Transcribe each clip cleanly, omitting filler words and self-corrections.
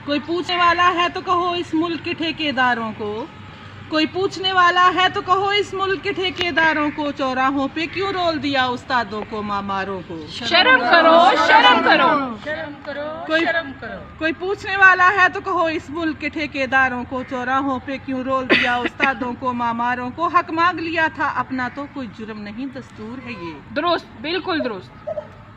कोई पूछने वाला है तो कहो इस मुल्क के ठेकेदारों को, कोई पूछने वाला है तो कहो इस मुल्क के ठेकेदारों को, चौराहों पे क्यों रोल दिया उस्तादों को मामारों को। शर्म करो, शर्म करो, कोई पूछने वाला है तो कहो इस मुल्क के ठेकेदारों को, चौराहों पे क्यों रोल दिया उस्तादों को मामारों को। हक मांग लिया था अपना तो कोई जुर्म नहीं दस्तूर है ये। दुरुस्त, बिल्कुल दुरुस्त।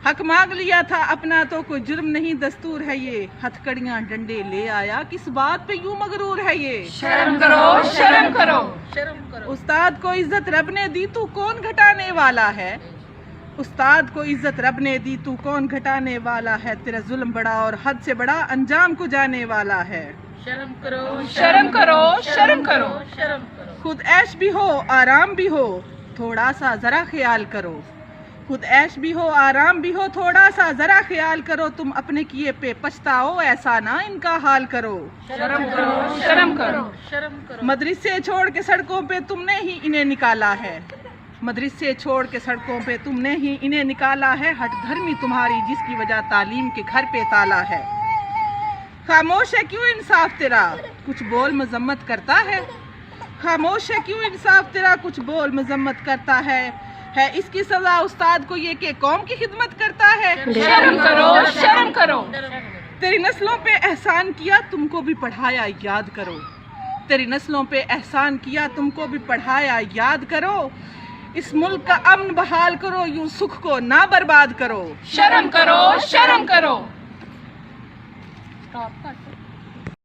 हक मांग लिया था अपना तो कोई जुर्म नहीं दस्तूर है ये। हथकड़ियां डंडे ले आया किस बात पे यूं मगरूर है ये। शर्म करो, शर्म करो। उस्ताद को इज्जत रब ने दी तू कौन घटाने वाला है। उस्ताद को इज्जत रब ने दी तू कौन घटाने वाला है। तेरा जुल्म बड़ा और हद से बड़ा अंजाम को जाने वाला है। शर्म करो, शर्म करो, शर्म करो। खुद ऐश भी हो आराम भी हो थोड़ा सा जरा ख्याल करो। खुद ऐश भी हो आराम भी हो थोड़ा सा जरा ख्याल करो। तुम अपने किए पे पछताओ ऐसा ना इनका हाल करो। शर्म करो, शर्म करो। मदरसे छोड़ के सड़कों पे तुमने ही इन्हें निकाला है। मदरसे छोड़ के सड़कों पे तुमने ही इन्हें निकाला है। हट धर्मी तुम्हारी जिसकी वजह तालीम के घर पे ताला है। खामोश है क्यों इंसाफ तेरा कुछ बोल मजम्मत करता है। खामोश है क्यों इंसाफ तेरा कुछ बोल मजम्मत करता है इसकी सजा उस्ताद को ये कि कौम की खिदमत करता है। शर्म करो, शर्म करो। तेरी नस्लों पे एहसान किया तुमको भी पढ़ाया याद करो। तेरी नस्लों पे एहसान किया तुमको भी पढ़ाया याद करो। इस मुल्क का अमन बहाल करो यूं सुख को ना बर्बाद करो। शर्म करो, शर्म करो।